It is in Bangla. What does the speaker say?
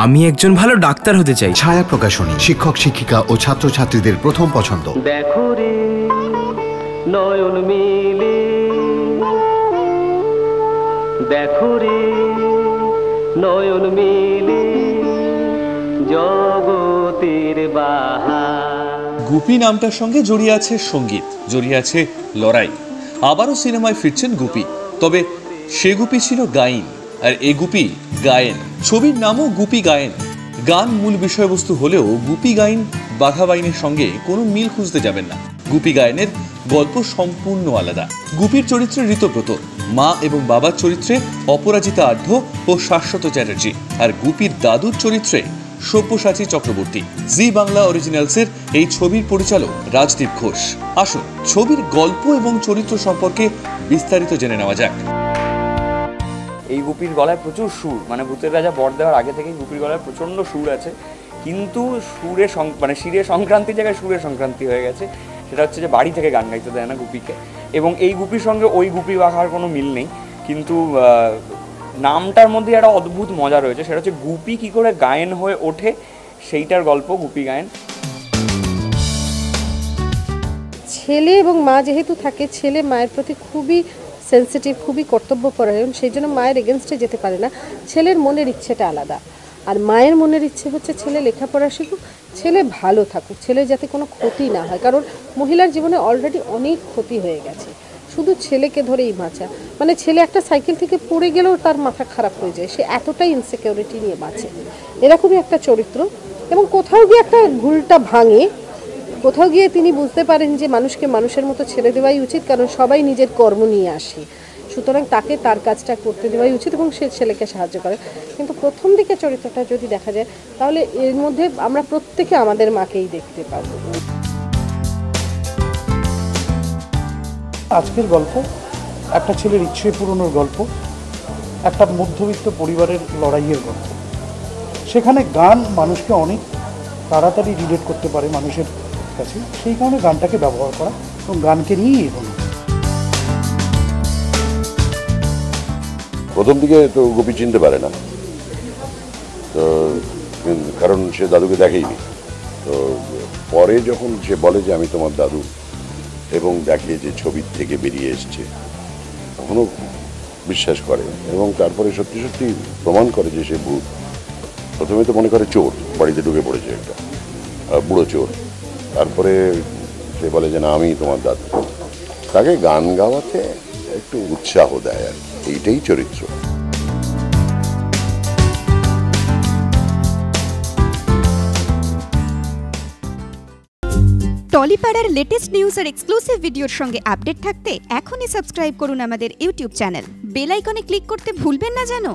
আমি একজন ভালো ডাক্তার হতে চাই। ছায়া প্রকাশনী, শিক্ষক শিক্ষিকা ও ছাত্রছাত্রীদের প্রথম পছন্দ। দেখো রে নয়ন মিলে, দেখো রে নয়ন মিলে জগতের বাহার। গুপি নামটার সঙ্গে জড়িয়ে আছে সঙ্গীত, জড়িয়ে আছে লড়াই। আবারও সিনেমায় ফিরছেন গুপি, তবে সে গুপি ছিল গাইন আর এ গুপি গায়েন। ছবির নামও গুপি গায়েন। গান মূল বিষয়বস্তু হলেও গুপি গাইন বাঘা বাইনের সঙ্গে কোনো মিল খুঁজতে যাবেন না। গুপি গায়েনের গল্প সম্পূর্ণ আলাদা। গুপির চরিত্রে ঋতব্রত, মা এবং বাবার চরিত্রে অপরাজিতা আঢ্য ও শাশ্বত চ্যাটার্জি, আর গুপির দাদুর চরিত্রে সব্যসাচী চক্রবর্তী। জি বাংলা অরিজিনালসের এই ছবির পরিচালক রাজদীপ ঘোষ। আসুন ছবির গল্প এবং চরিত্র সম্পর্কে বিস্তারিত জেনে নেওয়া যাক। এই গুপির গলায় প্রচুর সুর, মানে ভূতের রাজা বর দেওয়ার আগে থেকেই গুপির গলায় প্রচণ্ড সুর আছে, কিন্তু সুরে মানে শিরে সংক্রান্তির জায়গায় সুরে সংক্রান্তি হয়ে গেছে। সেটা হচ্ছে যে বাড়ি থেকে গান গাইতে দেয় না গুপিকে, এবং এই গুপির সঙ্গে ওই গুপি বাঘার কোনো মিল নেই, কিন্তু নামটার মধ্যে একটা অদ্ভুত মজা রয়েছে। সেটা হচ্ছে গুপি কী করে গায়েন হয়ে ওঠে, সেইটার গল্প গুপি গায়েন। ছেলে এবং মা যেহেতু থাকে, ছেলে মায়ের প্রতি খুবই সেন্সিটিভ, খুবই কর্তব্যপরায়ণ, সেই জন্য মায়ের এগেনস্টে যেতে পারে না। ছেলের মনের ইচ্ছেটা আলাদা, আর মায়ের মনের ইচ্ছে হচ্ছে ছেলে লেখাপড়া শিখুক, ছেলে ভালো থাকুক, ছেলে যাতে কোনো ক্ষতি না হয়, কারণ মহিলার জীবনে অলরেডি অনেক ক্ষতি হয়ে গেছে। শুধু ছেলেকে ধরেই বাঁচা, মানে ছেলে একটা সাইকেল থেকে পড়ে গেলেও তার মাথা খারাপ হয়ে যায়, সে এতটাই ইনসিকিউরিটি নিয়ে বাঁচে, এরকমই একটা চরিত্র। এবং কোথাও গিয়ে একটা ভুলটা ভাঙে, কোথাও গিয়ে তিনি বুঝতে পারেন যে মানুষকে মানুষের মতো ছেড়ে দেওয়াই উচিত, কারণ সবাই নিজের কর্ম নিয়ে আসে, সুতরাং তাকে তার কাজটা করতে দেওয়াই উচিত এবং সে ছেলেকে সাহায্য করে। কিন্তু প্রথম দিকে চরিত্রটা যদি দেখা যায়, তাহলে এর মধ্যে আমরা প্রত্যেকে আমাদের মাকেই দেখতে পাবো। আজকের গল্প একটা ছেলের ইচ্ছে পূরণের গল্প, একটা মধ্যবিত্ত পরিবারের লড়াইয়ের গল্প। সেখানে গান মানুষকে অনেক তাড়াতাড়ি রিলেট করতে পারে মানুষের কাছে, সেই কারণে গানটাকে ব্যবহার করা এবং গানকে নিয়েই এগোনো। প্রথম দিকে তো গোপী চিনতে পারে না, তো কারণ সে দাদুকে দেখেইনি। তো পরে যখন সে বলে যে আমি তোমার দাদু, এবং দেখে যে ছবির থেকে বেরিয়ে এসছে, তখনও বিশ্বাস করে এবং তারপরে সত্যি সত্যি প্রমাণ করে যে সে ভূত। প্রথমে তো মনে করে চোর, বাড়িতে ঢুকে পড়েছে একটা বুড়ো চোর। তারপরে সে বলে যে না আমি তোমার দাদু। তাকে গান গাওয়াতে একটু উৎসাহ দেয়, আর এইটাই চরিত্র। টলিপাড়ার লেটেস্ট নিউজ আর এক্সক্লুসিভ ভিডিওর সঙ্গে আপডেট থাকতে এখনই সাবস্ক্রাইব করুন আমাদের ইউটিউব চ্যানেল। বেল আইকনে ক্লিক করতে ভুলবেন না যেন।